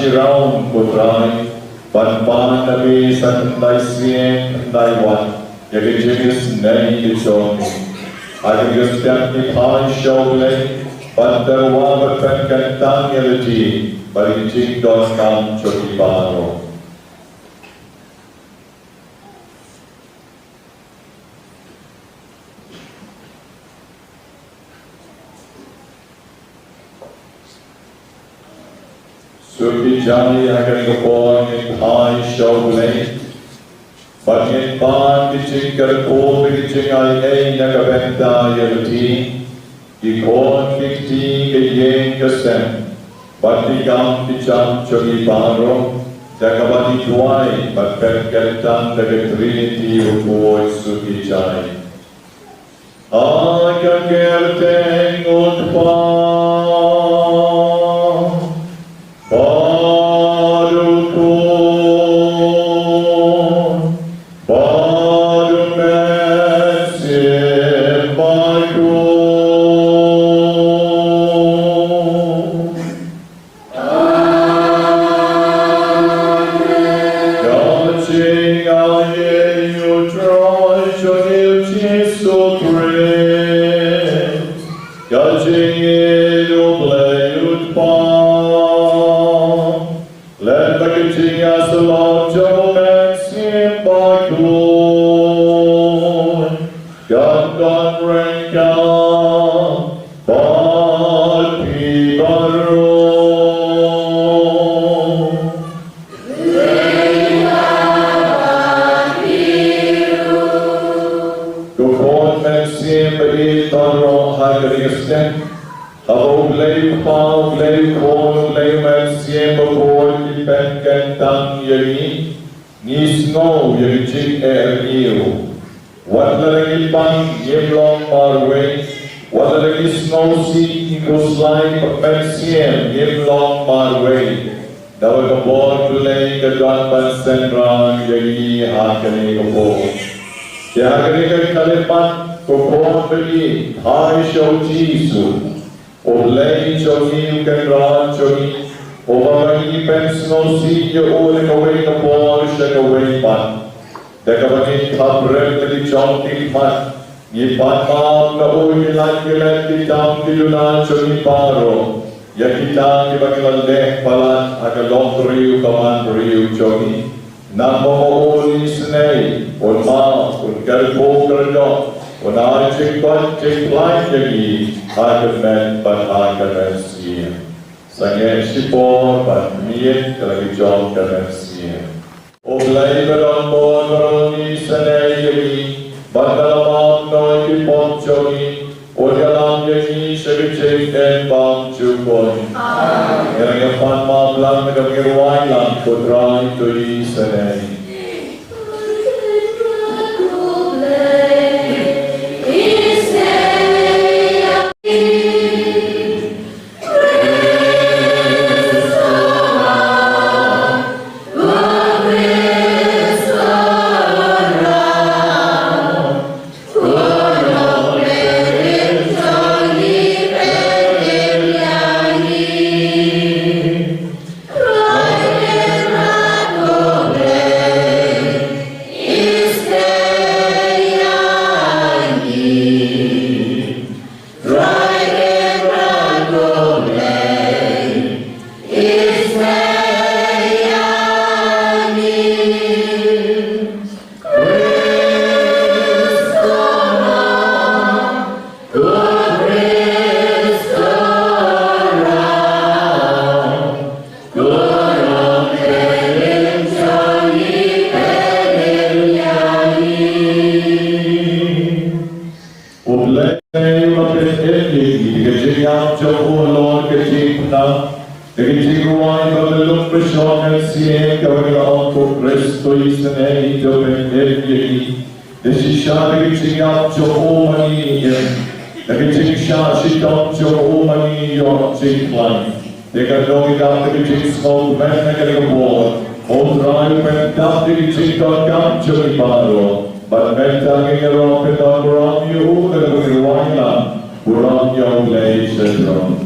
Shiraun Putrai, Ban Nabi San Dai Sien Dai Wan, Yagijigus Nei Ichoni, Agigus Dapni Pai Shole, Ban Darwa Pen Kantang Yelati, Barijing Don Kam Chotibano. Suki Jani akan kepon in Pai Shole, but in Ban Kiching Karpo Kiching Ai Nakabenta Yelati, the corn 15 Yen Kasem, but the Gam Kicham Chotibano, the Kabati Tuai, but Penkantan the Trinity of boys Suki Jani. Akakerteng Utpa. Shitom, but me, John Canasia. O labor on board Baroni Sanayami, Batalam Noi Ponchoni, O Galam Yaki, Shevich and Bam Chupon. And a fun mom land of your Wahlang for drawing to Isanay. They can know it after the chicken smoke, men are getting aboard. Old drive went down to the chicken come to the bottle. But men talking around the number on you, the Wahlang, we're on your place, Shitom.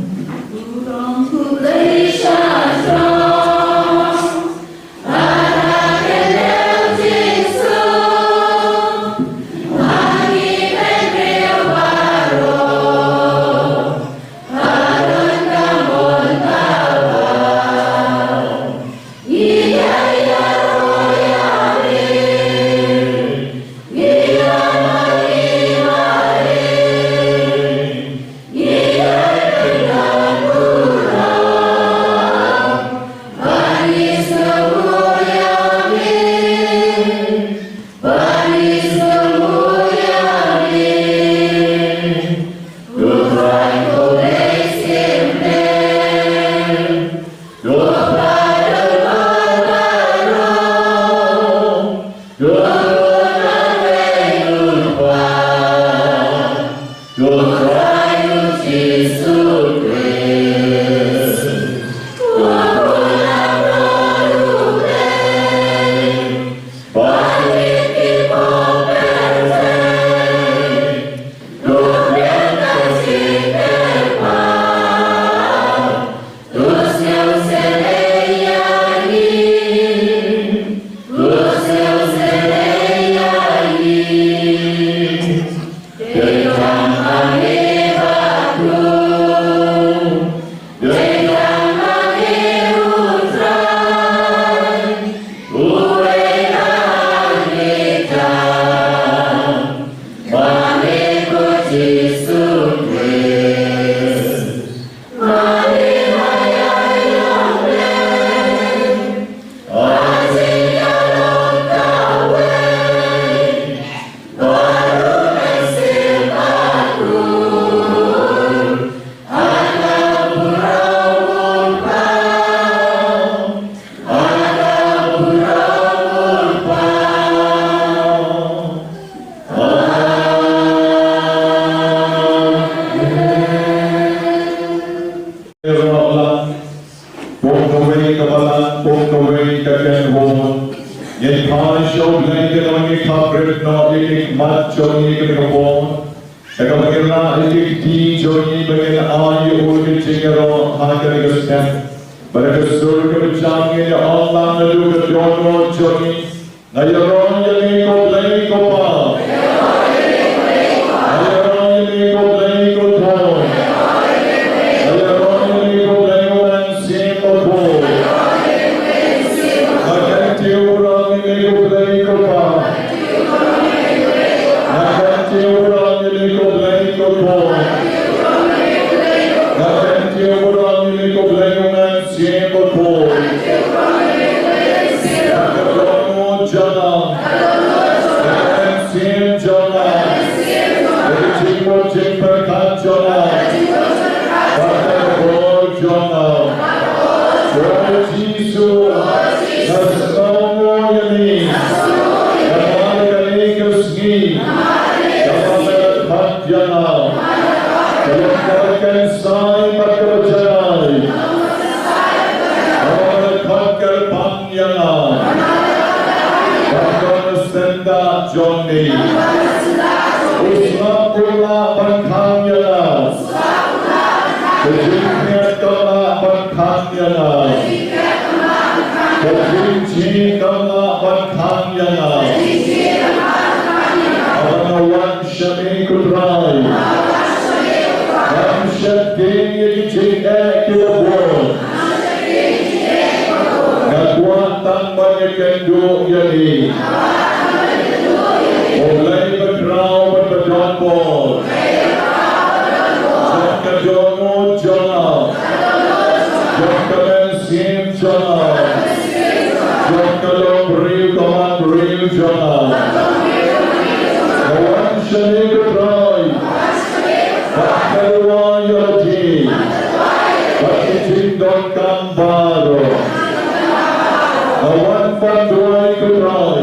naman ikaprit no ikik macho ikik kapon. Eka bagina ikik di joni bagina ayi ulki chingero hakari kastem. Baraka surga bichangi ya Allah nadu ka jono joni. Nayaron yali ko play ko pa. Nayaron yali ko play ko thon. Nayaron yali ko play ko man sim ko po. Nakanti urang yali ko play ko pa. Nakanti urang yali ko play ko thon. Nakanti urang yali ko play ko man sim ko po. Johnny, Usma Pula Bankanyana, Kajimnya Kala Bankanyana, Kajimchi Kala Bankanyana, Anawan Shami Kudrai, Namshati Yijika Kilabor, Nagwatan Banyakendu Yali. Olay badraw badadonbol. Jaka jono jona. Jaka mensim jona. Jaka lombril kaman bril jona. Awan shani badray. Bakalwa yati. Bakitindon kambaro. Awan panduay badray.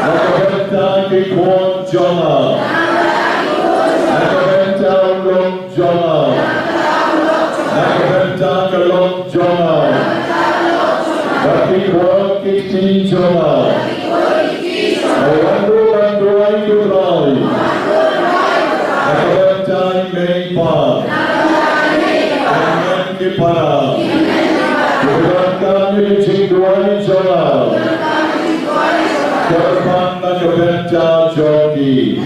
Nakabenta kikon jona. Nakabenta ulong jona. Nakabenta kalong jona. Bakikon kiti jona. Awandu banduay kudray. Nakabenta imeipa. Kangen kipara. Kudankan yujingduay jona. Karpan nakabenta jogi.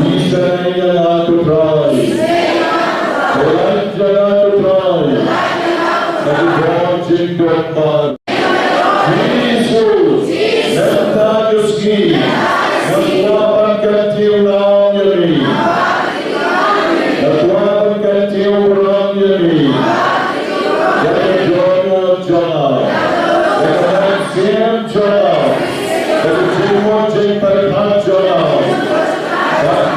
Isaya kutrai. Elijah kutrai. Nakibon jingdomar. Jesus. Nenta yuski. Natwapan kantiu naong yami. Natwapan kantiu urang yami. Yaki jono jona. Yakaman siem jona. Jing Parish jona.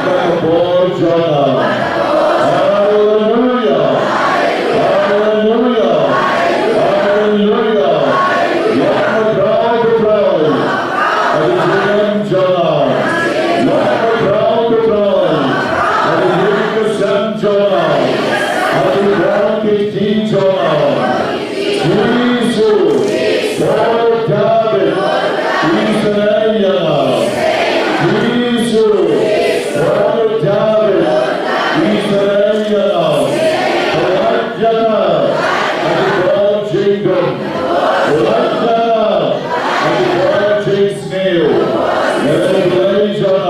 Bakhuid jona. Hallelujah. Hallelujah. Hallelujah. Yamadraw Kutray. Adijim jona. Yamadraw Kutray. Adijim jona. Adijim kiti jona. Jesus. Lord David. Israel. Jesus. Lord David. Israel. Elijah. And the Lord Jacob. Elijah. And the Lord Jacob Snail. Elijah.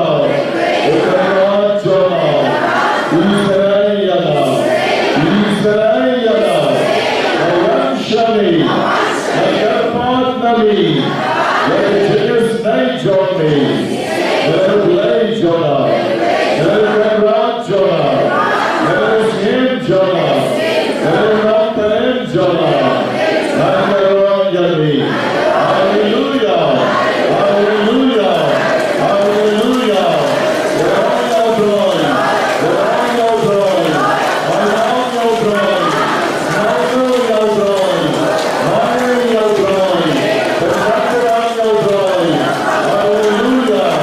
Hallelujah.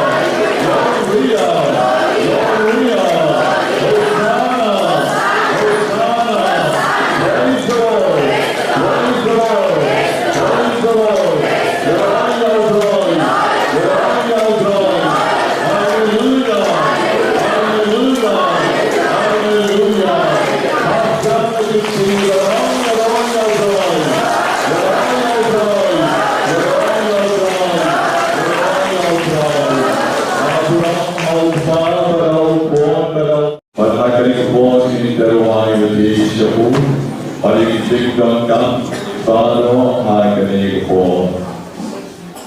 chính con cắm và nó hai cái này của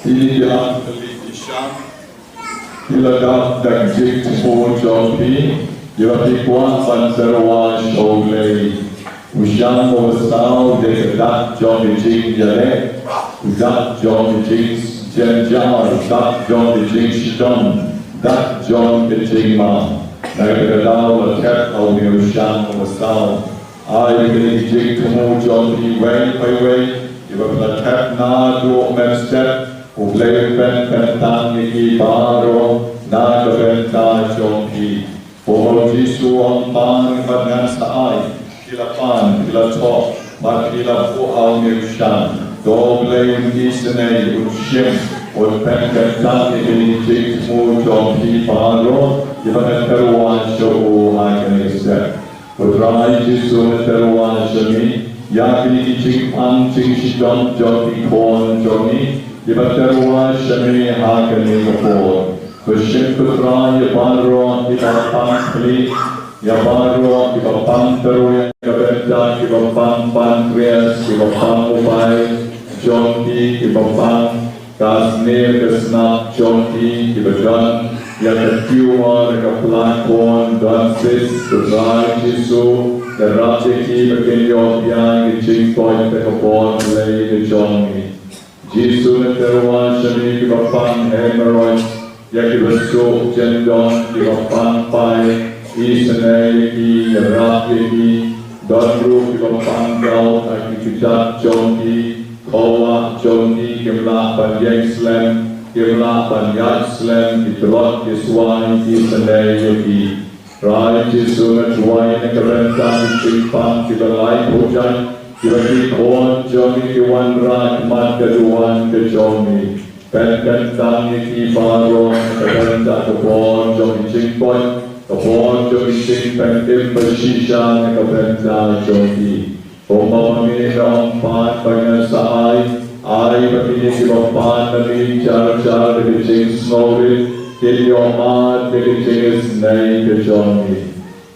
thì giờ thì là các đặc trưng của trong khi giờ thì quan phần serwa show lay Usham mo sao để đặt cho cái chính giờ đấy đặt cho cái chính chân jar đặt cho cái chính Shitom đặt cho cái chính mà này cái đó là thép hầu như Usham mo sao ai cái chính thu cho thì quay thì là thép na do men step của lên bên tăng như Kiba rồi na cái bên ta cho thì Phổ Giêsu ông ban bắt ngăn sai kila pan kila chop mà kila phụ ao nhiều shan đồ lấy đi sinh này ushim और पैंकर ताकि इनके मूल जोंकी पारो ये बने तेरुआन शो आगे से और राई जिसो ने तेरुआन शमी या कि चिक आम चिक शिटम जोंकी कौन जोनी ये बने तेरुआन शमी आगे को तो शिप राई बारो ये पांचली या बारो ये पांचरो ये बेटा ये पांक्रियास ये पांकुपाई जोंकी ये पांक Kasnir kesnak jonki ibadan yang terkiwa dengan pelakon dan sis berai jisu dan rajeki bagian yopian kecing koi tekapon lay ke jonki jisu dan terwan shami kibapang hemorrhoid yang kibasuk jendong kibapang pai isanay ki rajeki dan ru kibapang gaut akikidat jonki Kawa Joni Kimla Pan Yang Slam Kimla Pan Yang Slam Kitulot Kiswai Kisanay Yogi Rai Jisumat Wai Nakarenta Kimpang Kibalai Pujan Kibaki Kon Joni Kiwan Rai Mat Kaduan Kajomi Penkan Tangi Kibaro Nakarenta Kapon Joni Chingpon Kapon Joni Chingpen Kimbashisha Nakarenta Jogi Pembangunan rompan banyak sahai, air begini kibampan dari jar dari snowri, kiliomat dari snai kejoni.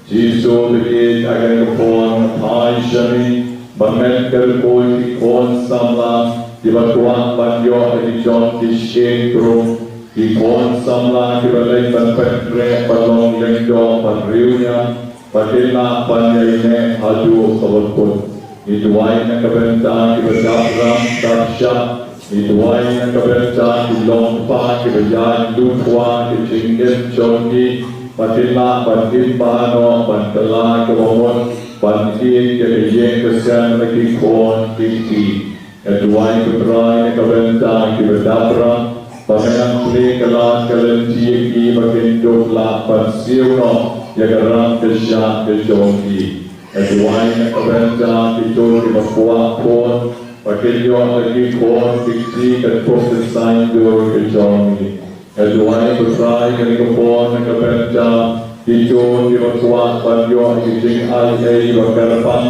Jisu begini agar kepon hai shami, bermenker koi kon samla, dibatuan banyo dari jon kishkru, kon samla dibalai berpendre balong lengdo berriunya, berdina panjainya hadu kawalpun. Ituai yang kebentar kibadabram tarsya, ituai yang kebentar kilompa kibajan lutwa kicingin jongi, patina pantin pano pantala kawamon, pantin kibijeng kesan lagi kon kiti. Ituai kebrai yang kebentar kibadabram, pamenang kli kelas kalenti kibakin dukla pansiuno, yagaram kesyak kejongi. Aduai yang kebentar itu dibawa pun, pakilio lagi pun fiksi ketuk desain dur kejongi. Aduai berai yang kepon yang kebentar itu dibawa pakilio kijing alai bakarpan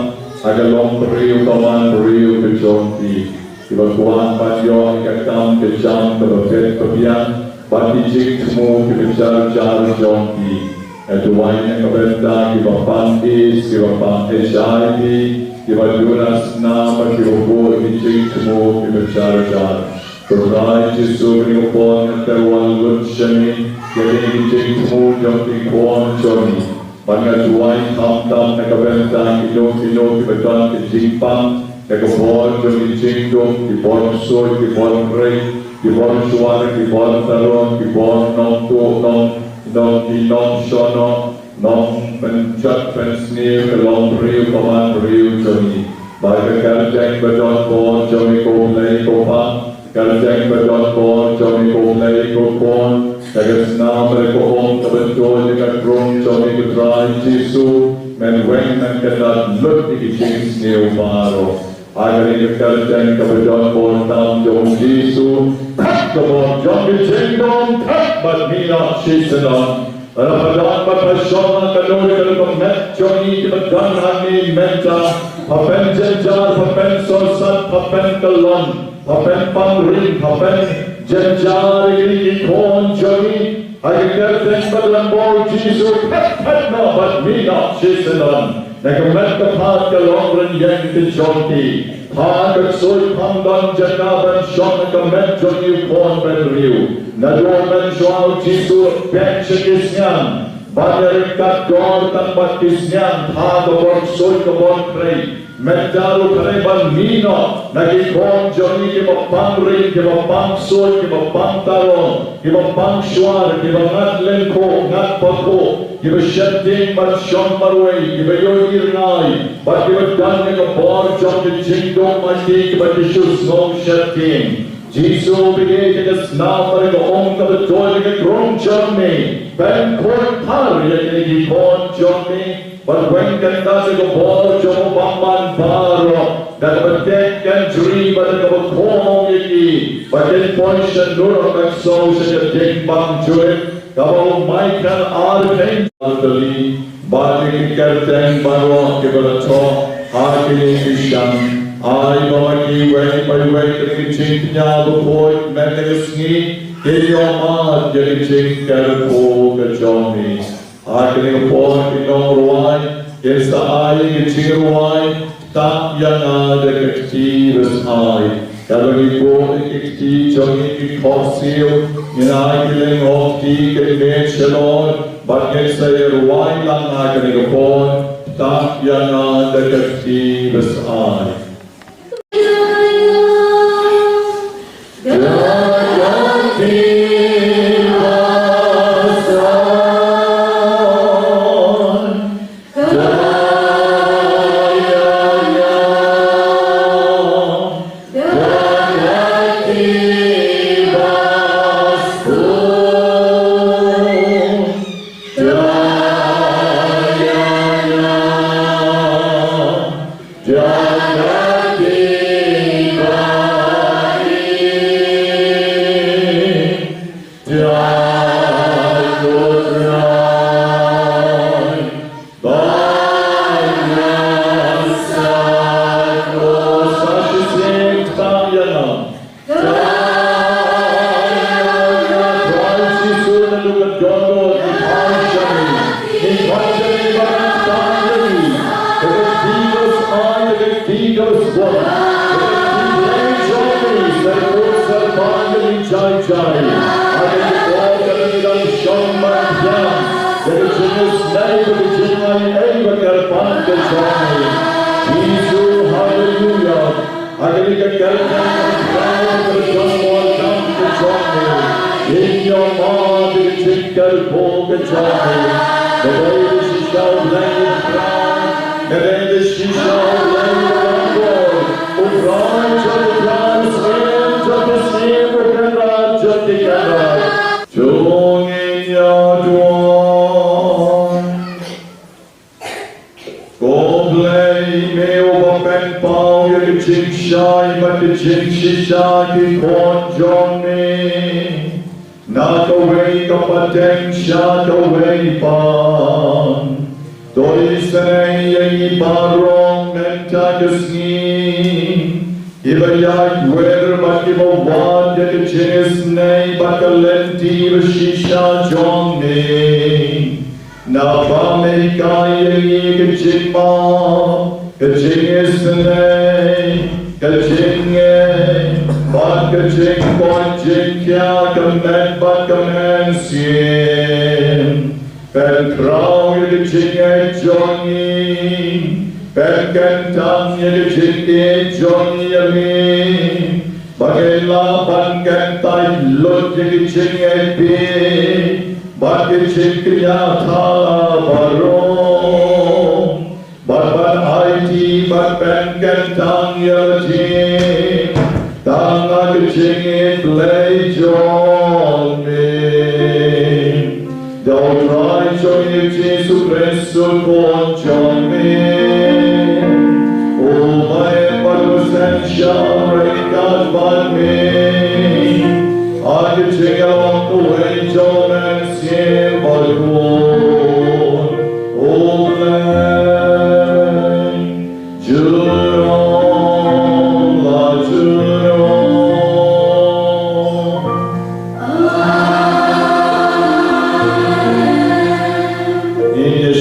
agar long beriu kaman beriu kejongi. Dibawa pakilio kakam kejam kebetet kebian, bakijing semua kebejar jar jongi. Aduai yang kebentar kibapang is, kibapang HIV, kibadunas nama kibabu kicing semua kibajar-jar. Berai jisu kibapon yang terwan lunshani, jadi kicing semua yang kikuan joni. Pangaduai tam-tam yang kebentar kino kibadan kicingpang, kibapon joni cingdum, kibon soy, kibon rei, kibon suara, kibon tarong, kibon nong di non sono non pencet pensnir long riu koman riu joni bagai kerjeng bedon kon joni komlei kopang kerjeng bedon kon joni komlei kopon kagas nama mereka kebentul dengan rung joni kutrai jisu menweng men kedat lut di kicing sniu baro agar ini kerjeng kebedon kon tam joni jisu kebon joni jengdong but me not Shitom. Ramadan berpersama kanuri dalam joni kebedan kami menta papen jenjar papen sosat papen kelon papen pangring papen jenjar ini ikon joni agar kerja dalam bau Jisu pet no but me not Shitom ในกำลังกระพาดกระลองรันยังเป็นชนทีพากระสุยพังดันจะนาบันชนในกำลังจนอยู่พรเป็นริวนาดวงมันชาวจีสุเป็นชกิสยันบางเรื่องกัดกอดตั้งบัดกิสยันพากระบอนสุยกระบอนใครเมตตาลุใครบันมีนอนักพรจนนี้กับปังริกับปังสุยกับปังตาลงกับปังชวาร์กับงัดเล่นโคงัดปะโคกิบเช็ดดิ้งบัดชมบารวยกิบโยยิรนายบัดกิบดันกับบอร์จอมกิจิงดงมันดีกิบดิชุสโนเช็ดดิ้งจีซูบิเกกิสนาบริกองกับตัวกิกรงจอมนีเป็นคนพาริยกิกิพรจอมนีบัดเวงกันตาสิกบอร์จอมบังมันพารอดักบัดเด็กกันจรีบัดกับโคมยิกีบัดเด็กพอยชันนูร์กันโซเชเด็กบังจุยKalau Michael Arden Altali Bagi kerteng barok keberato Hakini Isham Ai mamaki wei pai wei kecing nya bopoi menegesni Kiyomad jadi cing kerpo kejomi Hakini bopoi kinong ruai Kesta ai kecing ruai Tak yang ada kecil ai Kalau ibu ikti jongi ikhosil Minai kiling hokti kiling shalon Bagai saya ruai lang akan ikapon Tak yang ada kecil besar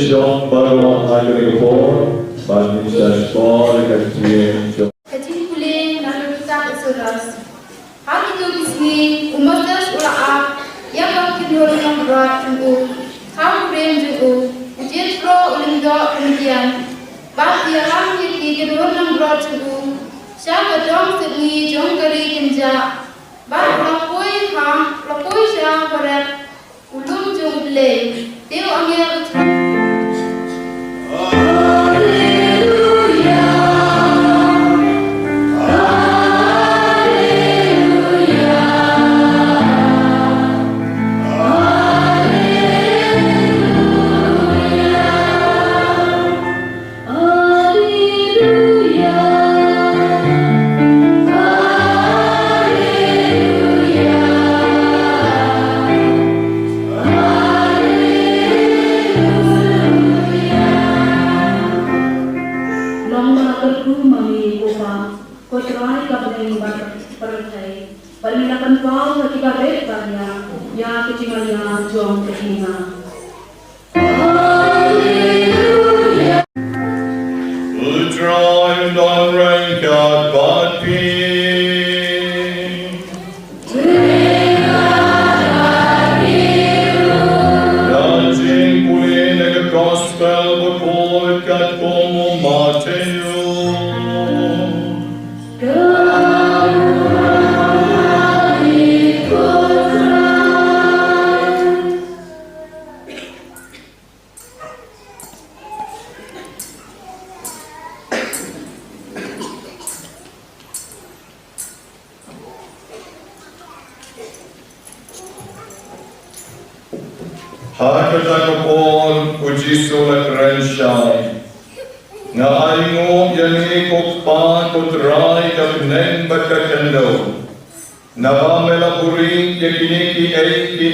Shitom, Bakhuid, rot tunggu, ham rem juga, ujian pro ulindo ulian, bah dia lam di kedua nam rot juga, siapa dong segi jong kari kenja, bah lapoi siapa berat, ulum juga le, teu angin Hakatagapon ujiso na krensyay. Nga ayngo yani kokpa kutray kapnen bakakendo. Navamela puring yakiniki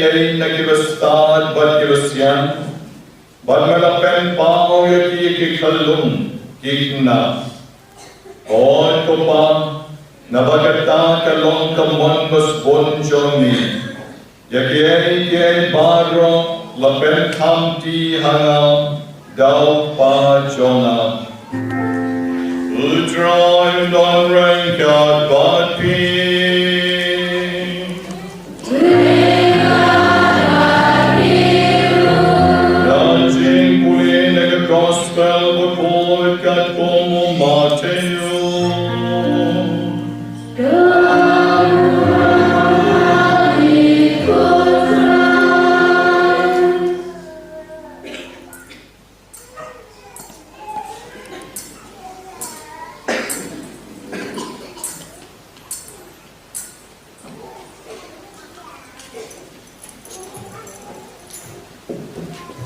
ay na kibastad bat kibasyan. Bat melapen pao yaki kalum kikna. On kopa nabagata kalong kamon bas bonjoni. Yaki baro lapen kamti hangam dau pa jona. Udra don rengkat bati. Rajing puli nega gospel bukul kat komo mateo.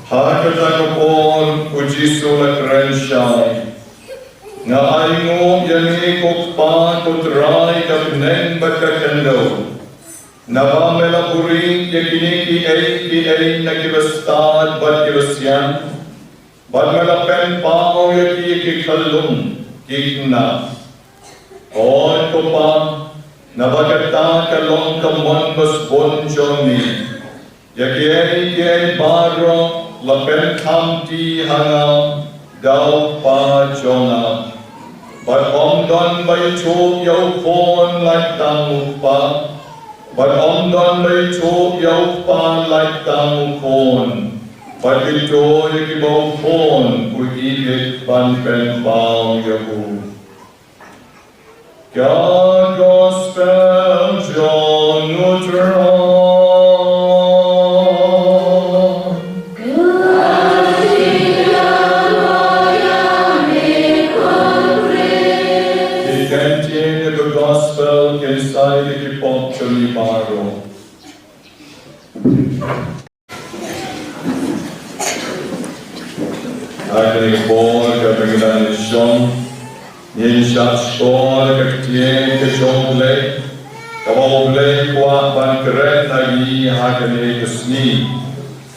Hakatagapon ujiso na krensyay. Nga ayngo yani kokpa kutray kapnen bakakendo. Navamela puring yakiniki ay na kibastad bat kibasyan. Bat melapen pao yaki kalum kikna. On kopa nabagata kalong kamon bas bonjoni. Yaki baro lapen kamti hangam dau pa jona. But omdon by chok yaw phone like tamu pa. But omdon by chok yaw pa like tamu phone. But ito yakibaw phone kuhigit banpen pao yahu. God gospel John Nutron. Eigenlijk voor ik heb gedaan in Shitom, in Shitom, ik heb het Shitom blij. Kalau blij kuat bangkret lagi hakane kesni.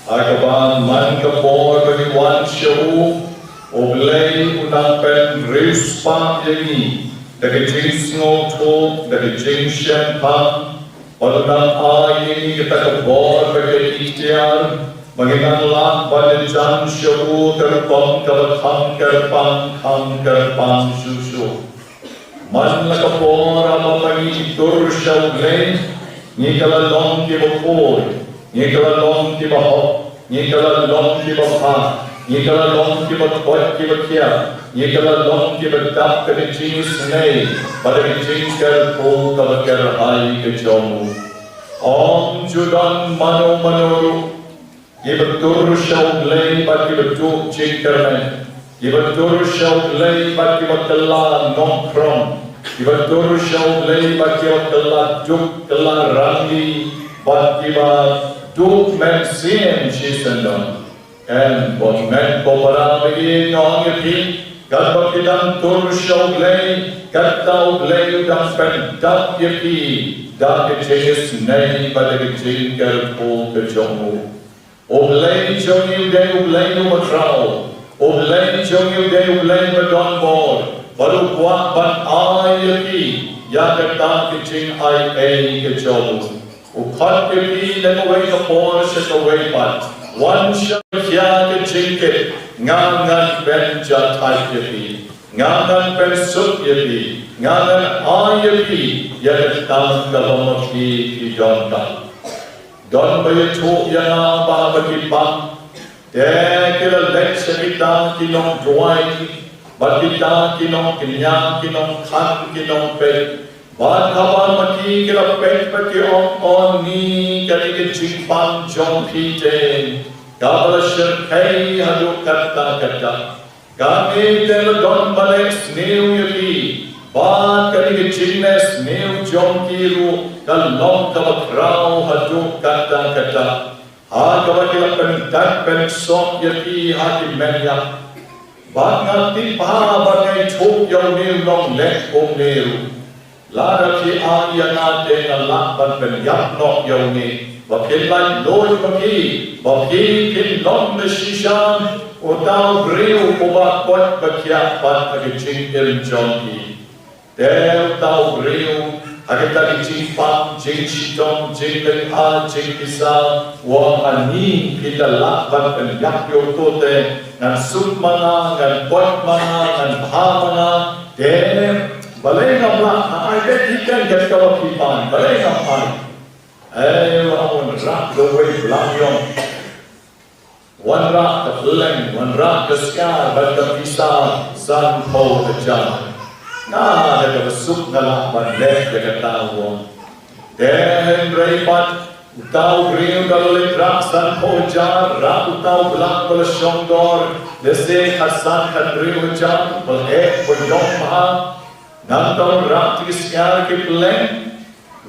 Akaban man kapor bagi wan show, oblay unapen rispa ini. Dari jenis ngotot, dari jenis syampan, pada ayi kita kapor bagi ikhtiar. Mengingatlah pada jan syukur terpang kerpang susu. Manla kapor apa bagi tur syaublay, ni kalau long ke bopor. Nikala long Kiba Hop, Nikala long Kiba Pa, Nikala long Kiba Pot Kiba Kia, Nikala long Kiba Tap Kajing Snake, Badajing Ker Po Kabakar Hai Kajomu. Om Judan Mano Manoru, Gibatur Shau Lay, but Gibatur Chinkerman, Gibatur Shau Lay, but Gibatala Non Krom, Gibatur Shau Lay, but Gibatala Juk Kala Rangi, but Giba Duk Men Siem Shisandon, and what men Popara begin on your feet, Gadbakidan Tur Shau Lay, Gatau Lay, Dampen, Dap Yaki. Dak Kajis Nay, but the Kajin Garpo Kajomu. Oblay Jonyu de Oblay no Matrao. Oblay Jonyu de Oblay Madon Board. Barukwa Ban Ayaki. Yakata Kajin I A Kajomu. Ukat Yaki, then away the Porsche away but. One shot Kajin Ngangan Benja Type Yaki. Ngangan Pensuk Yaki. Ngangan Ayaki. Yet down the Lomaki ki Jonta. Don by a two yana Babaki Bang. There kill a Lexita Kinon Dwai, Bakita Kinon Kinya Kinon Kan Kinon Pet. But Habamaki kill a pet Paki on me, Karik Chimpan John Pete. Gabalasher Kay Hadu Kata Kata. Kami Don Balex New Yaki. But Karik Chimnes New John Kiru, the long Kabakrao Hadu Kata Kata. Hakawakila Pentak Pen Sok Yaki Haki Menya. But Nati Pa Bagay Tok Yo New Long Leg Om New. Lara Ki Ayanate na Lakban Pen Yak Nok Yo Ni. Bakil Lai Loi Baki. Baki Kin Long the Shishan. Utau Griu Kubak Pot Bakyak Pat Agiching Il John Ki. There Utau Griu. Agata Jing Pam, Jing Shitom, Jing Len Jing Kisa, Wang Ani, Kita Lakban Pen Yak Yo Tote, Nan Suk Mana, Nan Pot Mana, Nan Bha Mana. There Balay Namla, I bet he can get our Kiban, Balay Namla. Hey, one rock the way Blang Yong. One rock the flame, one rock the sky, but the Kisa, Sun Po the Jan. Nah, ada besuk dalam bandek dekat tahu. Dan reipat utau griu dalam raksan pojar, rak utau belang belesongdor, dese hasan kadriu jam, belek bojong maha, nantau rak tiskar kipleng,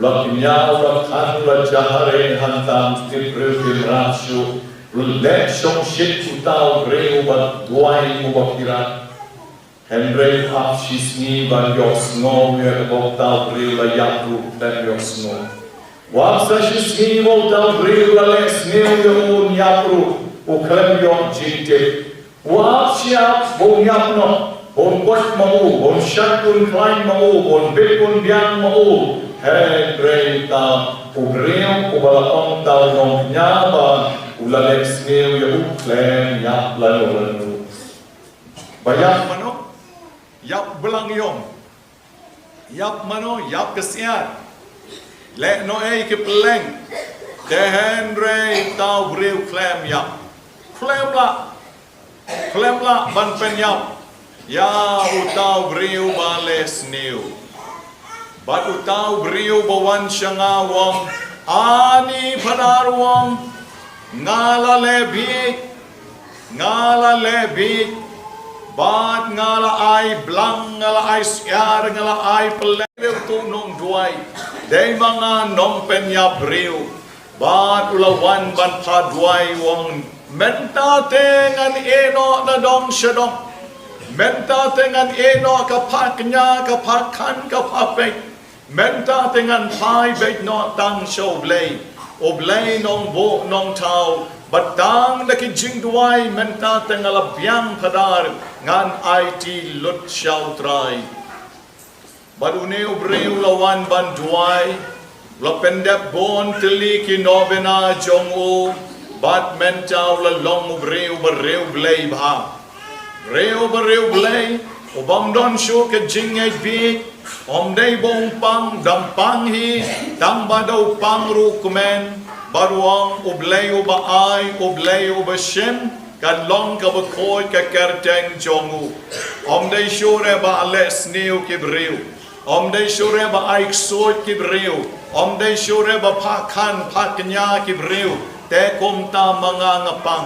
lakinya urakan lajahare hantam stipriu kimrasyu, lulek song shit utau griu bat duai mubakirat. Henry Hap Shisni Van Yosno, we are about to real a Yaku, then Yosno. Wapsa Shisni, Volta, real a Lex, Neil, the own Yapru, who claim your Jinte. Wapsia, Bon Yapno, Bon Wat Mau, Bon Shakun Klein Mau, Bon Bikun Bian Mau, Henry Tam, Ubrium, Ubalakong Tau Nom Nyaba, Ula Lex Neil, you claim Yap Lanu. Bayak Mano? Yap belang yom, yap mano, yap kesian. Lek no ke peleng, dehen rei tau beriu klem yap, klem lah ban pen yap, ya utau beriu bales niu, bat utau beriu bawan syangawang, ani padarwang, ngala lebik. Bat ngala ay blang ngala ay siar ngala ay peleu tu nong duai dei mga nong penya briu bat ulawan ban paduai wong menta tengan eno na dong syadong menta tengan eno kapaknya kapakan kapapek menta tengan pai bet no tang show blay oblay nong bo nong tau batang na kijing duai menta tengala biang padar ngan IT lut syau trai. Badune ubreu lawan ban duai la pendep bon teli ki novena jongu bat menta la long ubreu bereu blay bha. Bereu blay obam don shu ke jing ai bi om dei bong pang dam pang hi dam badau pang ru kumen baruang ublay ubaay ublay ubashem kan long ka bakoy ka kerteng jongu om day shure ba ales niu kibriu om day shure ba aik soy kibriu om day shure ba pakan paknya kibriu te kum ta mga ngapang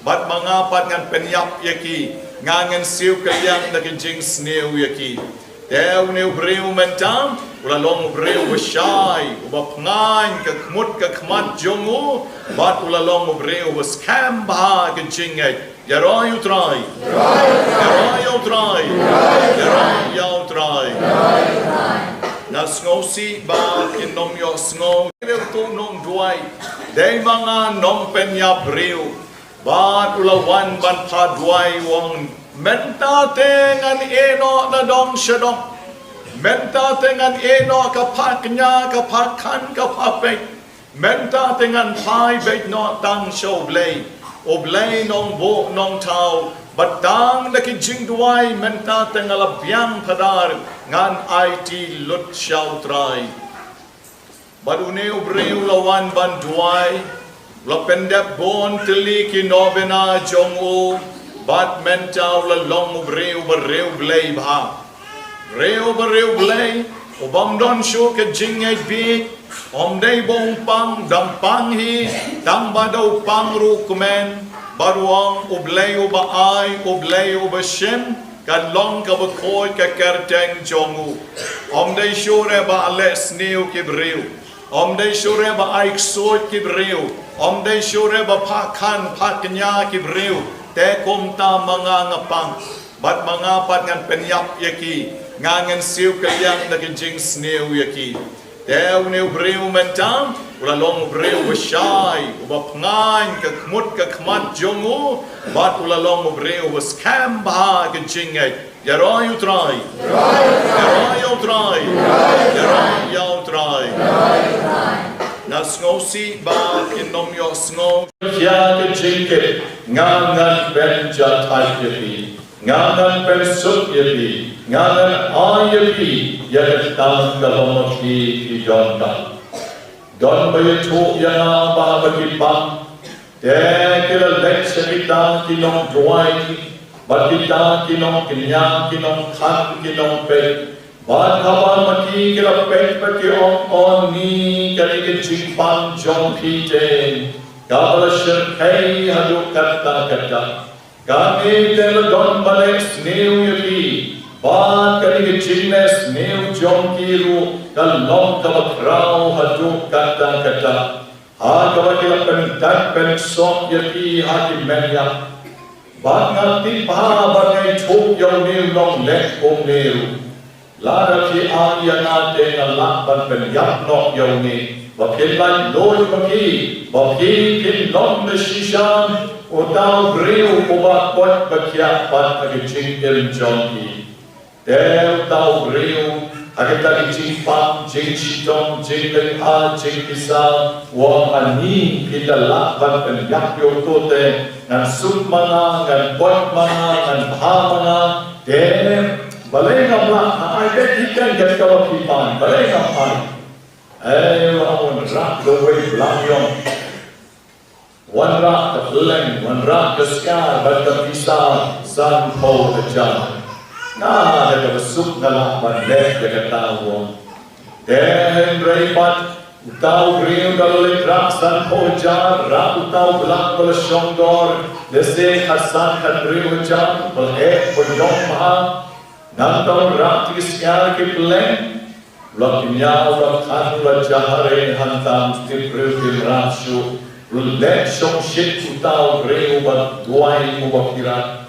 bat mga pat ngan penyap yaki ngangan siu kayang nakinjing sniu yaki te uniu briu mentang ulalong briu wasyai ubapngan ka kmut ka kmat jongu bat ulalong briu waskam ba kinjing yaroy utray yaroy utray yaroy utray na sngosi ba kinom yo sngo tu nong duai dei mga nong penya briu bat ulawan ban pa duai wong menta tengan eno na dong shadong menta dengan eno kapaknya kapakan kapapek menta dengan pai bet no tang show blay oblay nong bo nong tau batang na kijing duai menta dengan labyang padar ngan IT lut shaw try badune obreu lawan ban duai la pendep bon tili kinovena jongu bat menta la long obreu bereu blay bha Reo bereu blay, obam don show ke jingay big, om day bong pang dampang hi, dam badaw pang rukmen, baruang ublay ubaay, ublay ubashem, kan long ka bakoy ka kerteng jongu, om day shure ba ales niu kibriu, om day shure ba aik soy kibriu, om day shure ba pakan paknya kibriu, te kum ta mga ngapang, bat mga pat ngan penyap yaki, ngangan siu kayang nakinjing sniu yaki teu niu briu mentang ulalong briu wasyai ubapngan ka kmut ka kmat jongu bat ulalong briu waskam ba kinjing yaroy utray yaroy utray yaroy utray na sngosi ba kinom yo sngo kya kinjing ngangan benja thai yaki ngangan persuk yaki ngangan ayapi yatang kalomaki kijonta don bayitu yana ba bakipang te kila lekshakita kinong duai bakita kinong kinya kinong khan kinong pe ban kawan maki kila pe paki on ni kali kinching pang jong pite kabala shirkai hadu kata kami tela don balik sniu yaki ban kali kecilnes sniu jom kiru kalong kabakrau hadu kata ha kabakila pentak pensok yaki haki menyak ban ngati pa bangai chuk yau niu long lek om niu lada ki ayana tena lakban penyak nok yau ni Bakil lan loy baki kin long na shishan utau briu ubat pot bakyapat agicing iljonki Teu tau briu agita gicing pang jing shitom jing lengha jing kisa wang ani kita lakban penyak yotote ngan sut mana ngan pot mana ngan bha mana Teu balay ngamla ay bet ikan gatawa kipan balay ngamay One rock the way blangyong, one rock the flame, one rock the sky, but the pisa sun po the jar. Na the soup na lakban left the katawo. Then raypat utau green the lit rock sun po jar, rock utau black the shongdor, the say Hassan had real jar, but head for yong maha. Nantong rock the sky keep lane. Lakinya ulakhan ulajahare hantam stipru timrashu Ulek shong shit utau greu bat duai ubakirat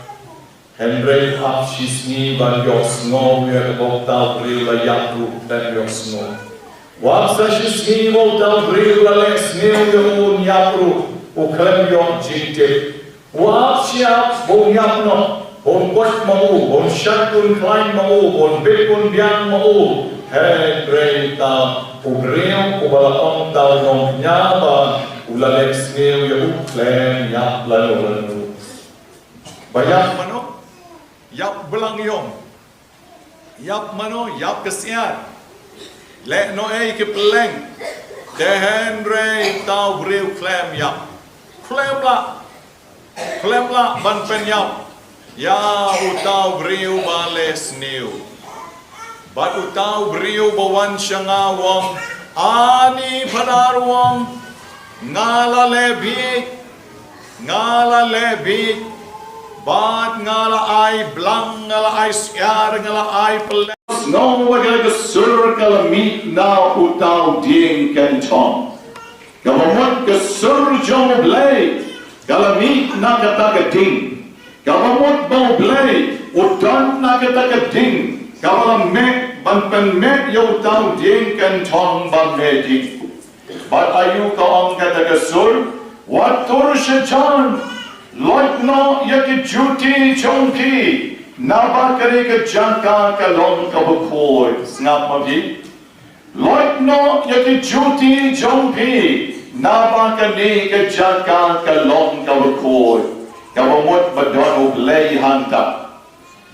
Henry hap shisni ban yosno Yer botau greu la yakru dan yosno Waksa shisni botau greu la lesni Uyun yakru uklem yok jintip Wak siap bong yakno Bong kot mau, bong syakun klain mau Bong bekun biang mau Henry ta ubreu ubalaong tau nong nyaba ulalek sneu ya uklen yap lanu Bayap mano yap belangyong yap mano yap kesiat le no ke peleng Dehen rei tau riu klem yap. Klem la ban pen yap. Ya utau riu bales niu. Bat utau riu bawan syangawam. Ani padarwam. Ngala lebik. Bat ngala ai blang, ngala ai siar, ngala ai pelem. No, wagala sur kala meet na utau ding kentong. Gamamot ka sur jong blay, kala meet na kataga ding. Gamamot bau blay, utan na kataga ding. Kala me ban pen me yo utau ding kentong ban me ding. But ayu ka ang kataga sur, what tur shajan? Like no yaki duty chonki. Naba karega janka kalon kabakoi. Snap mavi. Like no yaki duty chonki. Naba karega janka kalon kabakoi. Kabamot badon oblay hanta.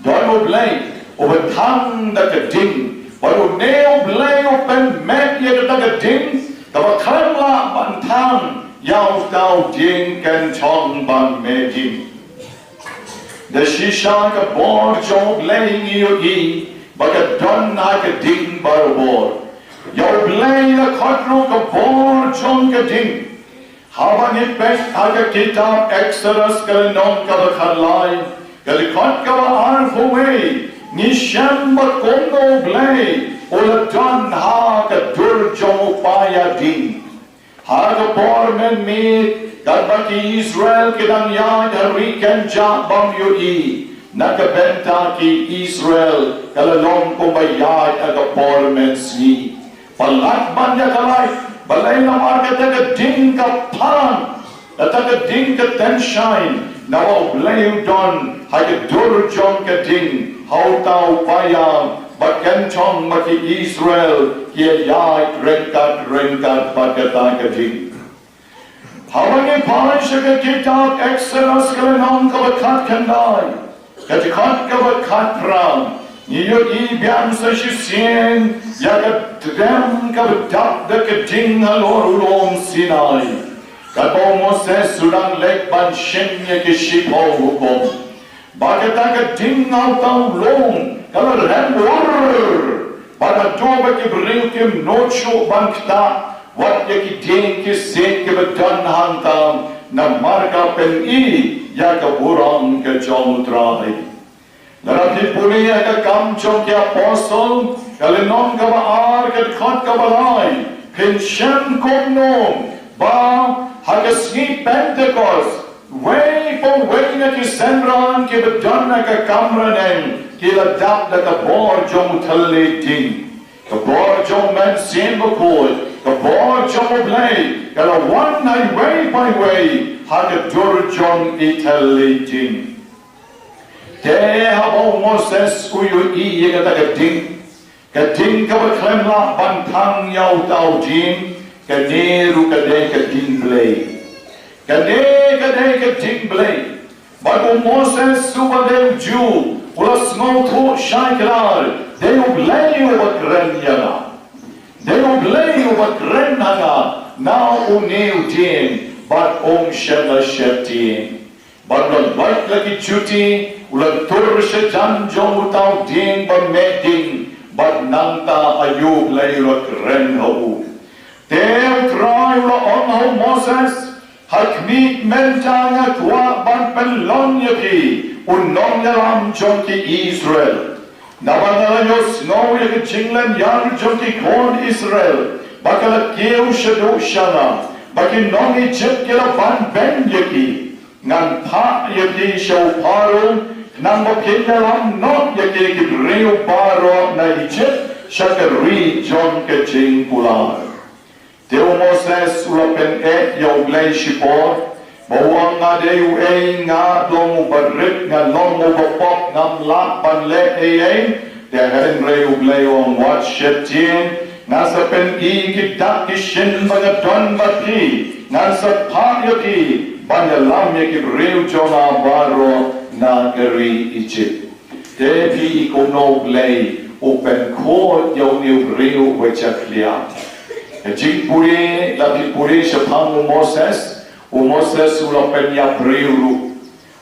Don oblay obatang da kading. Bado ne oblay open met yaka kading. Kabakang la bantang. Yao tau ding kan chong ban me jing. The shisha ka bor jong laying you e, but a dun like a ding barabor. Yao blay the kotro ka bor jong ka ding. Hava ni best aga kitab exodus ka non ka bakhalai. Kalikot ka ba arf away. Ni shem ba kongo blay. Ola dun ha ka dur jong upaya ding. Haga bor men meet, Gadbaki Israel kedang yad harikan jak bang yui. Naka Bynta ki Israel, kalalong kumbayad aga bor men sni. Palat banya kalay, balay na marka taga ding ka pan, taga ding ka tenshine, nawa ublayu don, haga dur jong ka ding, how tau payang, Bakan chong maki Israel kia yai renkat bagata kajing. Hawangi Parish ka kitab Exodus ka nang kabakat kandai. Kajikat kabakat prang. Niyo ibiang sa shisien yakat dem kabadak da kajing halorulong Sinai. Kato Moses surang lekban shem ya kishipo hukom. Bagata kajing altang long. Kalau rembur, pada coba kiberiu kim nocho bangkta, wat yaki ding kisik kebedan hantam, na marga pen I, ya keburang ke jomutrai. Narati puli ya ke kamchok ya apostol, kalinon kabaar ke khat kabalai, pensyen komnom, ba hagasni Pentecost, way for way na kisendran kebedan na ke kamranen, Kila dap da ka bor jong thalle ding. Ka bor jong man sin bakhuid. Ka bor jong oblay. Kala one night way by way. Haga dur jong italle ding. Te habo Moses kuyu I yega da ka ding. Ka ding ka baklemla bantang yaw tau jing. Ka neru ka de ka ding blay. Ka de ka ding blay. Bago Moses subadeu Jew. Ulas ngautu shayklar, deu bleio bakrenyana. Deu bleio bakrenhanga, na uneu dien, bat shela sheptien. Bat lak lagi cuti, ulat tur sejan jong utau dien ban meeting, bat nanta ayu bleio bakrenhau. Deu trai ula onhau Moses, hakmit mentanga tua ban penlon yapi. Unong yaram jonki Israel. Nabangalayos no yak jinglan yar jonki kon Israel. Bakalat keu shadu shana. Bakin nong Egypt kila ban ben yaki. Ngan pa yaki shaw paro. Nang bakin yaram not yaki kibreu paro na Egypt. Shakari jonke jing pular. Teo Moses ulapen yaw glay shipor. Bawang nga deyu nga long barit nga long bapop ngam lak pan le te heren reyu bleyo wat shetien nga sa pen I kidak kishin banya don bati nga sa pa yaki banya lam yaki reyu jona baro na gari Egypt. Te pi ikono blay open ko yaw niw reyu wecha kliat. Jing puri lapi puri sepang Moses ulo penyap riu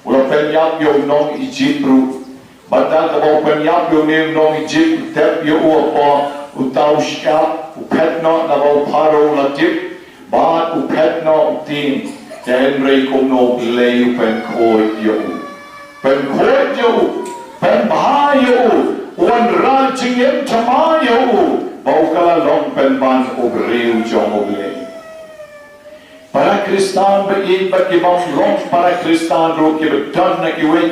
ulo penyap yung nong Egypt ru batang kabau penyap yung nong Egypt tep yung uapo utau syap upetno nabau paro latip bat upetno utin dan mereka no belai pen koi yung pen bahaya wan rajing tamaya bau kala long pen ban obreu jong oble para Kristan bein bagi bang long para Kristan ro ki beton na ki we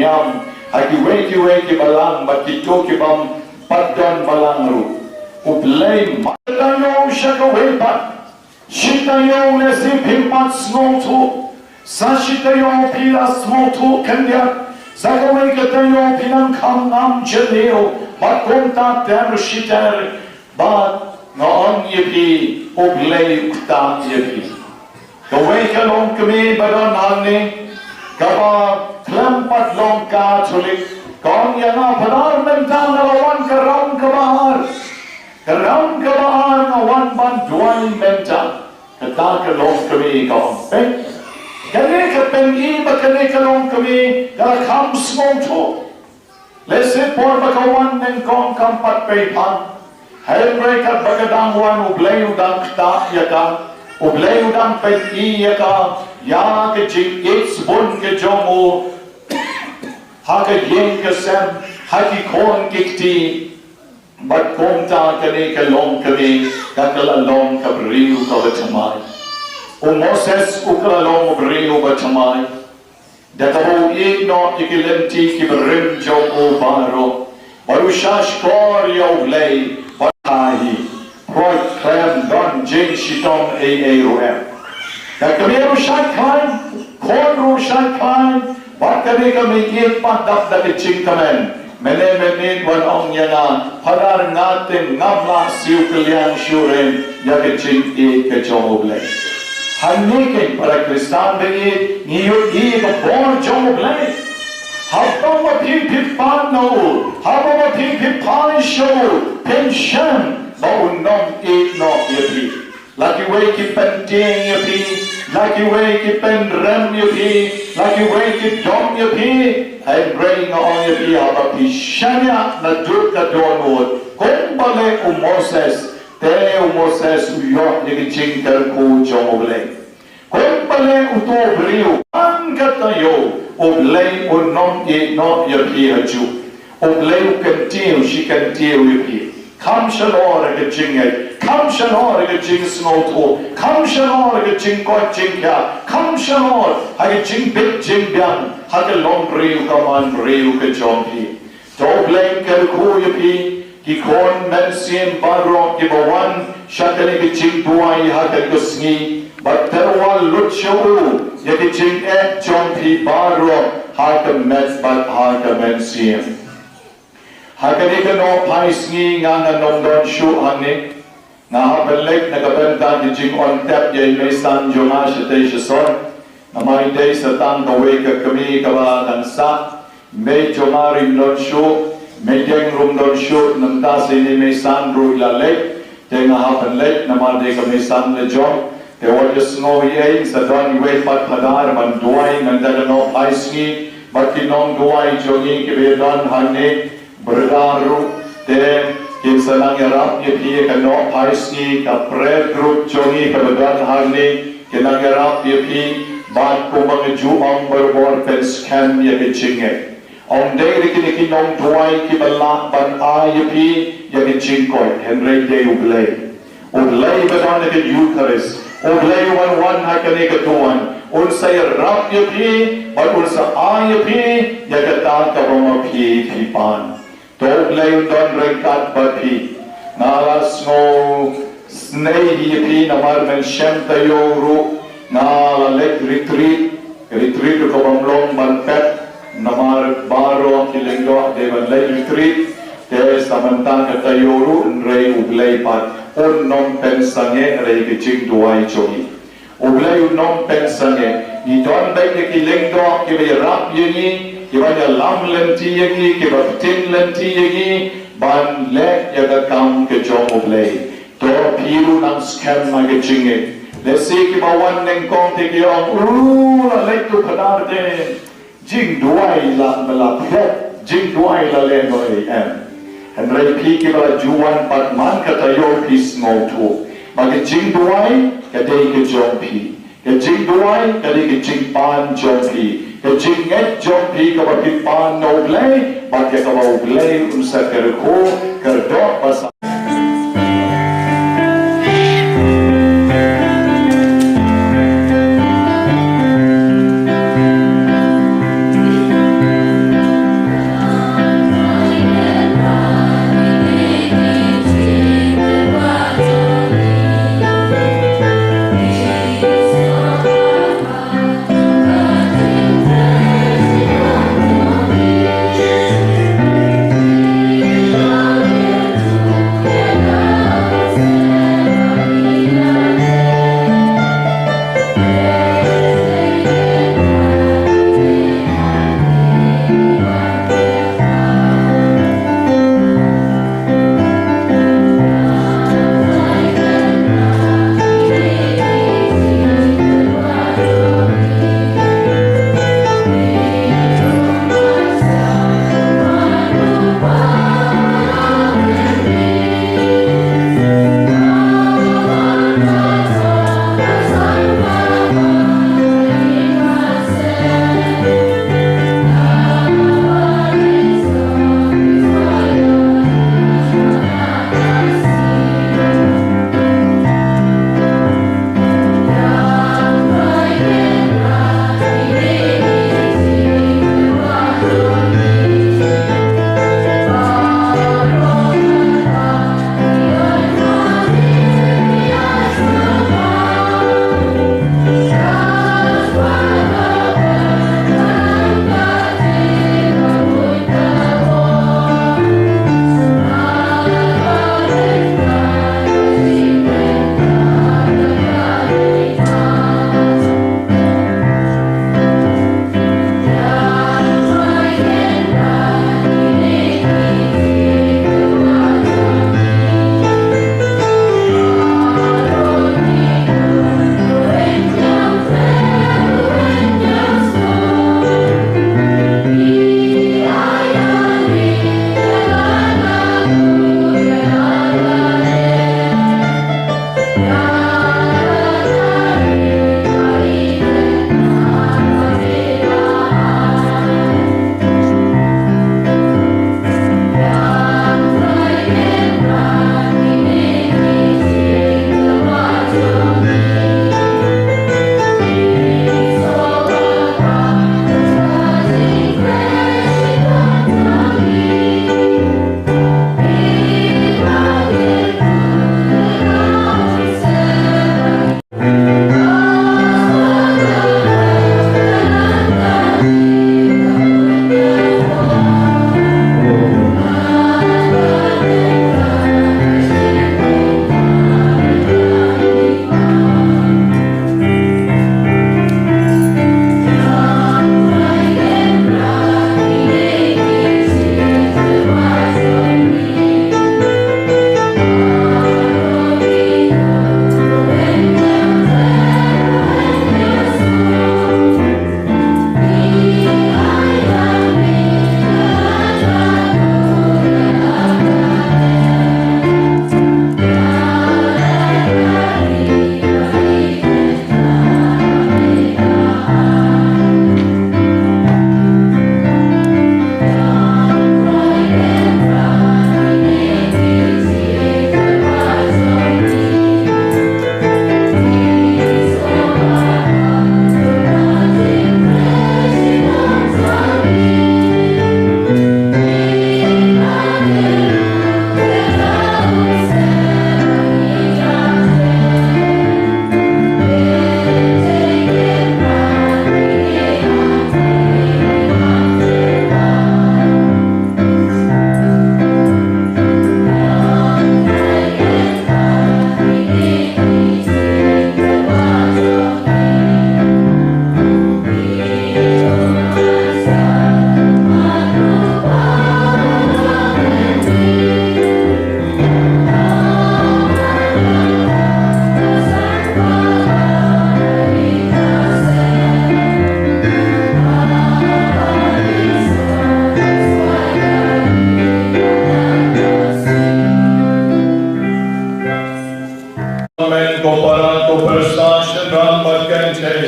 nyam ha ki we balang bagi to ki bang padon balang ro oble matayo shakawe pa shitayo nesi pimpat snotu sa shitayo pila snotu kandya zagawe katayo pinang kamnam cheleo bakonta ter shitar But ngaon yepi oblay uktam yepi. Kaway kalong kami badon hangni kaba klampat long Catholic kaon yana padar mentang nawan karam kabahar ngawan ban duay menta kata kalong kami kaon kani kapengi bakani kalong kami kala kam smong to lese por bakawan neng kaon kampat paypan Helbreaker bagadang wan ublay udang kta yaka ublay udang pen yaka ya ke jing it's bun ke jomo ha ke yen ke sem ha ki kon kikti bat konta kane ke long kame kakala long kabriu ka batamai Moses ukala long briu batamai dakabo igno ikilenti ki brim jomo baro barushash kor ya ublay Ahi, Proy Clam Don Jing Shitom A.A.O.M. Kakabiru Shai Klein, Korru Shai Klein, Bakari kami patap dari Jing Kamen, Mene wan ong yana, Padar ngatin ngamla siu kalian syuren, Yaka Jing ke Jomoble. Hanikin para Kristan begitu, Niyo born Jomoble. Habang mapipipad na habang mapipipad show, pension, baunong no yapi. Lagi way ki penting yapi, lagi way ki penrem yapi, lagi way ki dom yapi. Ay bring on yapi haba pishanya na duka donod. Kung bale Moses, te Moses uyok ni jingkar ko jomoble. Kung bale utobriu, ang katayo. Oblay unom no yapi haju. Oblay kantiu shi kantiu yapi. Kam shalor ga jingay. Kam shalor ga jing snoto. Kam shalor ga jing ko jingya. Kam shalor ha jing bit jing bian. Ha ga long briu ka man briu ka jompi. To oblay kal ko yapi. Ki kon men sien baro ki bawan shakani ga jing duai ha ga gusngi. Baterwal lutsyo yaki jing jompi baro haka met bat haka men siem. Haka ni kano paisngi nga nongdon shu ani nga hapelik nagabenta ki jing on tap yay may san joma shatay shason na may day sa tang kaway ka kami kaba dansa may jomari non shu may jeng rum don shu namtasi ni may san ru ilalek te nga hapelik na madi kami san le jom Te wajah snow yay sa don iwe pat padar man duay nanda no paisngi baki non duay jongi kibe don hanne berdaru te kinsa nang yarap ye pie ka no paisngi ka prayer group jongi ka don hanne kinang yarap ye pi bat ko mga juang berbor pen scam ye ke chinge om day rikini kinong duay kibalak ban ay pi ye ke chingkoy henry day ublay badon ke Eucharist Oblay wan hakani katuan. Unsa rap yapi, but unsa ayapi, yagatan kabama pi pipan. To oblay don rengkat bapi. Nalas no snei yapi namar men shem tayo ru. Nala lek retreat ko bamlong banpet namar baro kilengdo devan lek retreat. Te samantang katayo ru nrei oblay pat. Non pensange rei ke jing duai chogi oblay non pensange ni don bai ke lengdo ke be rap yegi ke ba lam lenti yegi ke ba tin lenti yegi ban lek ya da kam ke jom oblay to piru nang scam ma ke chinge le se ki ba wan neng kong te ki ong la le tu phadar te jing duai la la phet jing duai la le no em and rai pi ki ba juan pat man ka ta yo pi small to ba ke jing duai ka dei ke jong pi ke jing duai ka dei ke jing pan jong pi ke jing et jong pi ka ba pi pan no blai ba ke ka ba blai sa ker ko ker do pas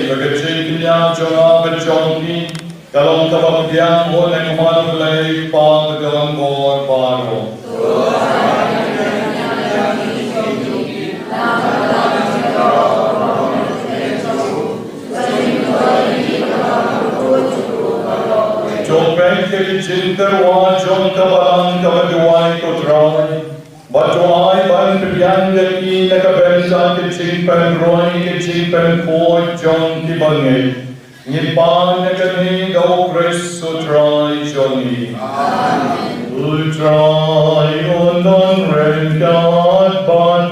bagajing kanya jonga bajongi kalong kabagyan mo na kumalulay pang galang mo paro. Jompen ke jinterwa jom kabalang kabaduay kotray. Batuay ban pilihan yaki nakabenta ke jingpen roy ke jingpen koy jom kibangay. Nipan nakani daw Kristo try joni. Amen. Utray undon ren God ban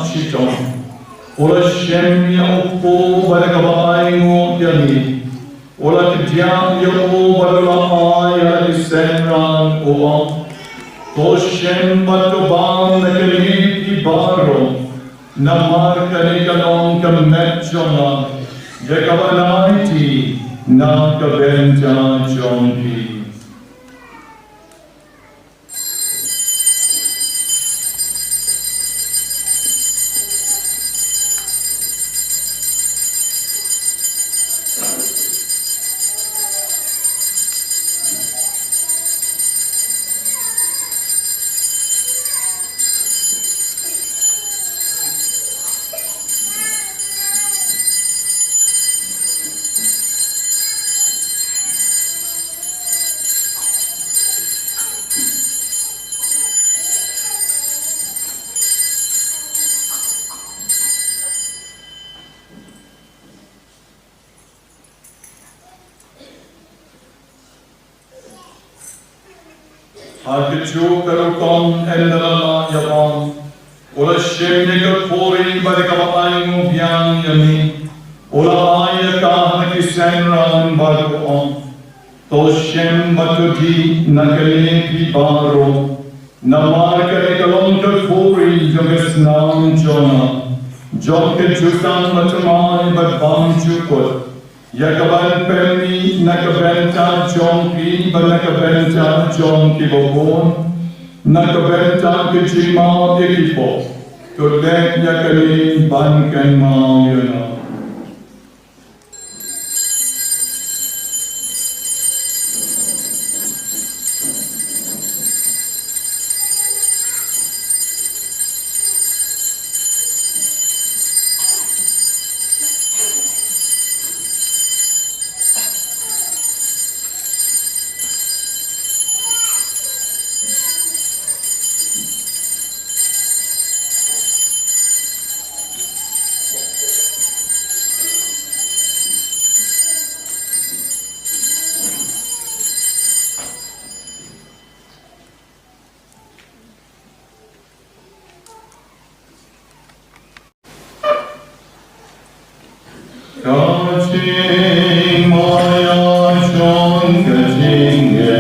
Shitom. Ola Shem ya upo badakabai mo yami. Ola Tidyam ya upo badalai ya isenran oam. To Shem badabam nakali ibaro. Namar kanikalong kametjona. Yakabanaiti na kabenta jonki. Arkichu karukon endala yaman. Ola shemnika pori badikabaing biang yami. Ola ayaka nakisenran baduon. To shem matudi nakale pibaro. Namar kanikalon kakuri yomisnam jona. Jonke jutan matamai badbam jukot. Yakaban pemi nakabenta jonki banakabenta jonki bobon nakabenta kichima yekipo to let yakali bankan mau yana. Ting Maya Chong Kajinge.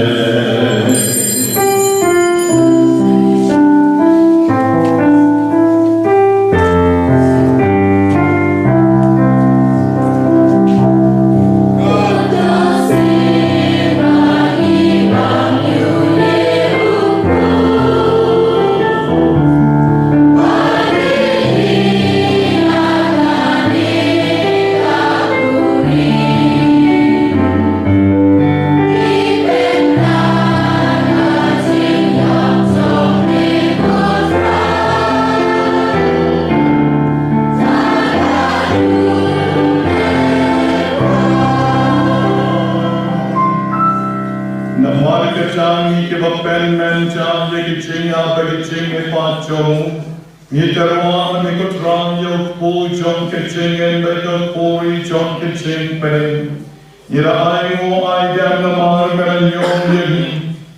Niterwa mi kutrang yok pui chong kitching and better pui chong kitching pen. Ira ayu ay dem na marmel yong yemi.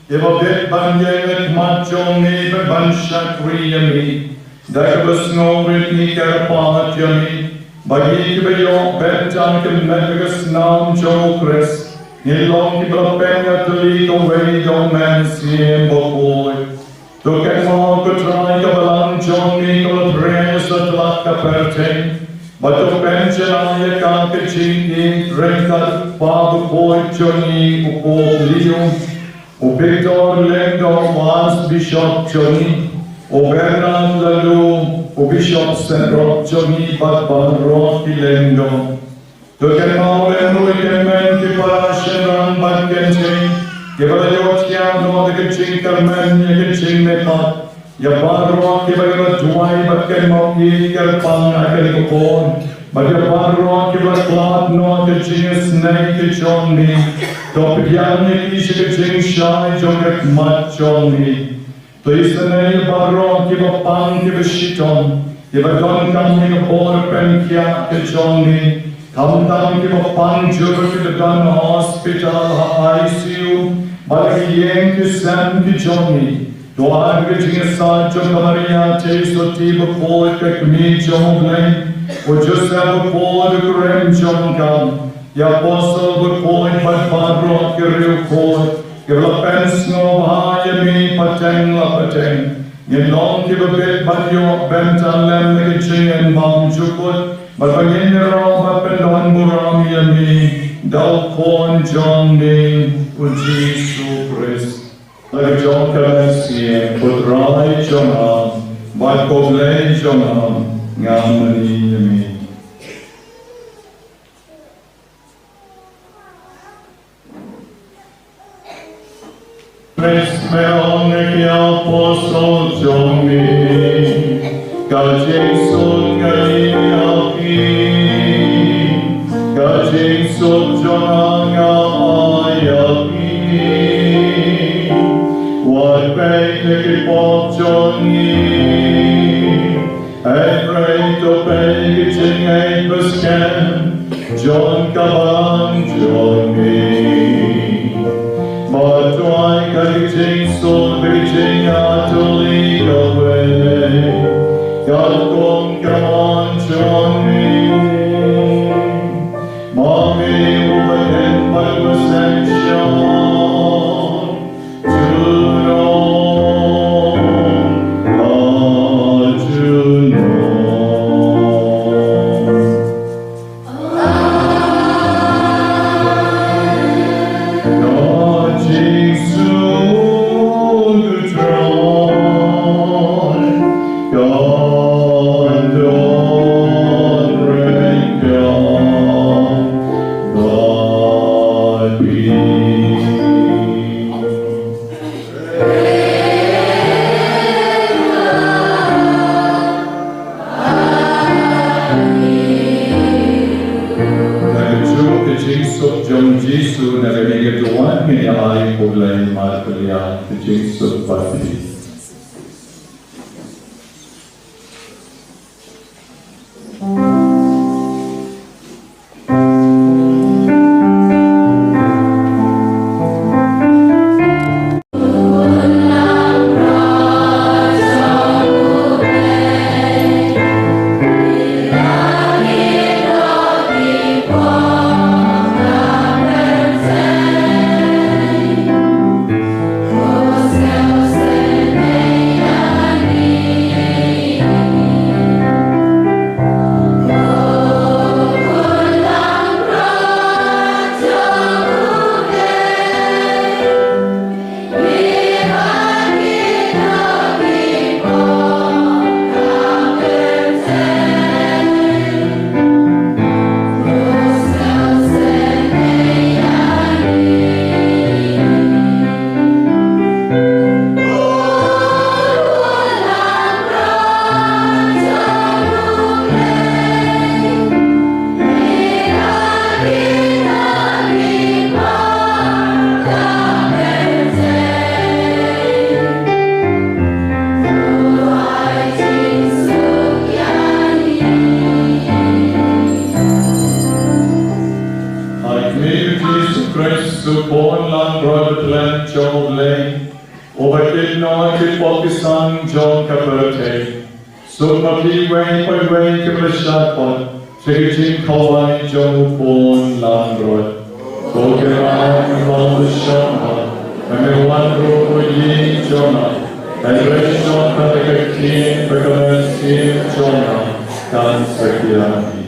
Eva bit ban yemet mat chong ni be ban shakri yemi. Dagabas no rit ni karapat yemi. Bagi ki be yok ben chan kim megas nam chong kres. Nilong ki bla penya tuli to way yong man siem Bakhuid. Tu che mo potrai cavallan giorni con la presa tlacca per te, ma tu pensi e canche cini, renta pago poi giorni u polio, u Victor Lendo was Bishop Johnny, u Bernard Lalu, u Bishop St. Rock Johnny, but Rocky Lendo. Tu che mo le lui che menti Parish and Bynta. Kiba yot kya no de kitching karmen ye kitching me pat ya barro kiba yot duai bakken mo ye kar pang akel ko but ya barro kiba cloud no de genius nay kitchon me top yan ye kitching shai joget mat chon me to is nay barro kiba pang kiba Shitom kiba don kam me or pen kya kitchon me kam tam kiba pang jur kiba don hospital ICU Bagi yang kisam ki Johnny, doa gajing sa jo kamaria te so ti Bakhuid ke kmi jong leng, o jo sa Bakhuid kurem jong kam, ya apostle Bakhuid pat padro ke riu Bakhuid, ke la pens no haya mi pateng la pateng, ye long ki babet banyo Bynta lem ke jing en mam jukut, bagi ro ba pendon buram ye mi. Dal kon John ni Jesu Christ. Like John Kalesi, potrai John, but koble John, ngamani yami. Christ me on the apostle John ni, ka Jesu kali alki. Kajing sujong ayapi, what bay take pop Johnny, and pray to pay kitchen a buscan, John Kavan Johnny. But why kajing so bitching to lead away, God come on Johnny. Mommy would end my possession to know, to know. God Jesus to throne, God don't break God. God be. Jesu na nagigatuan niya ay kulay matulya sa Jesus pati. Oh John Lane, overkid no kid Pakistan John Kapurate, Suma Piway, Pagway, Kiblashapon, Chicking Kawai, John Pon, Landroid, Pokeran, Ron the Shama, and one road ye Jonah, and Red John Katakakin, Pekaman, Jonah, Kan Sakiaki.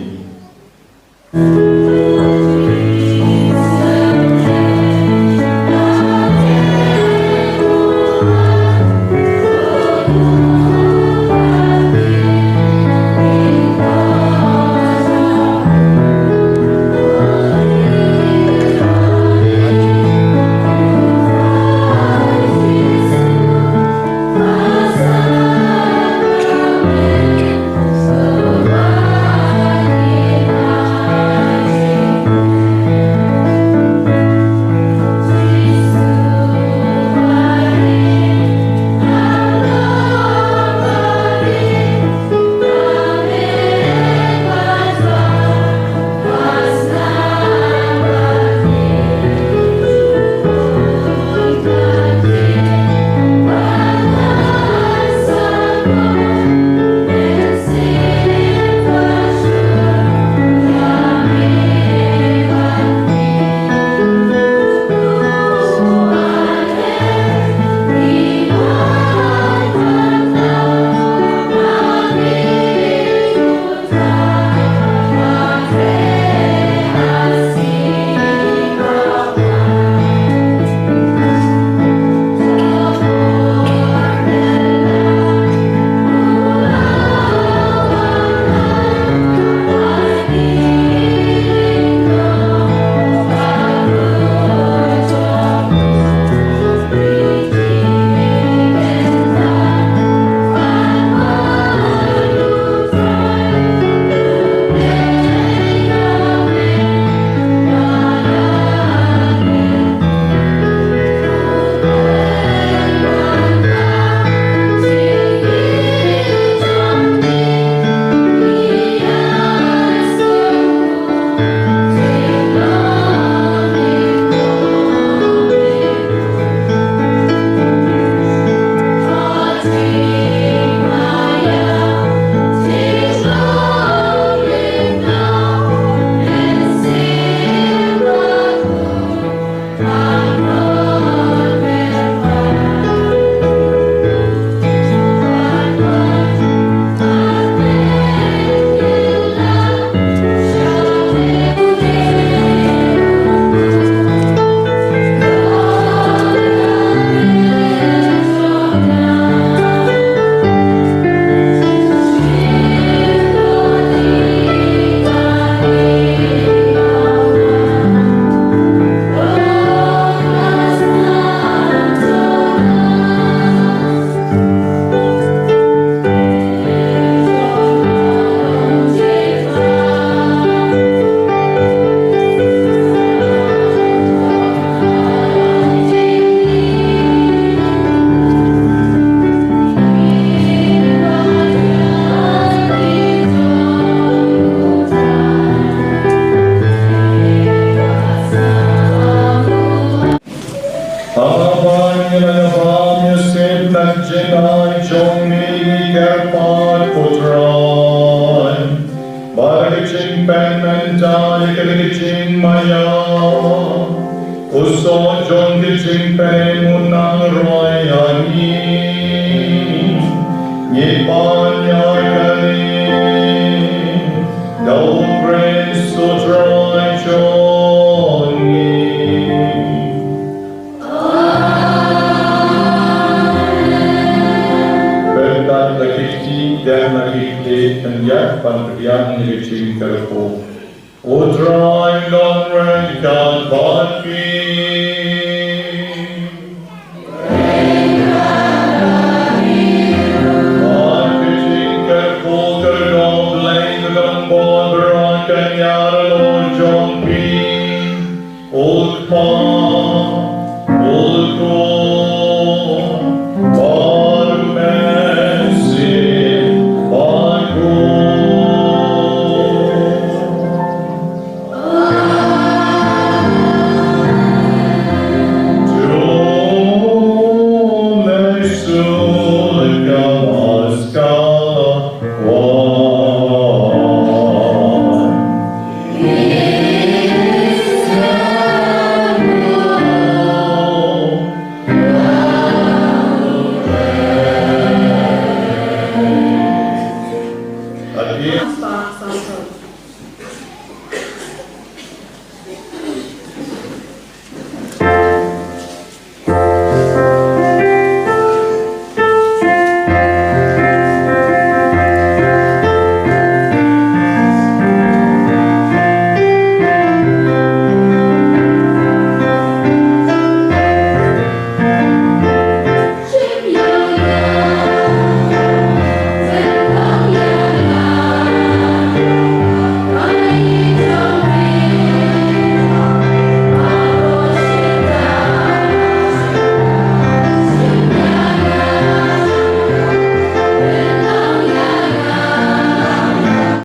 spa sampai.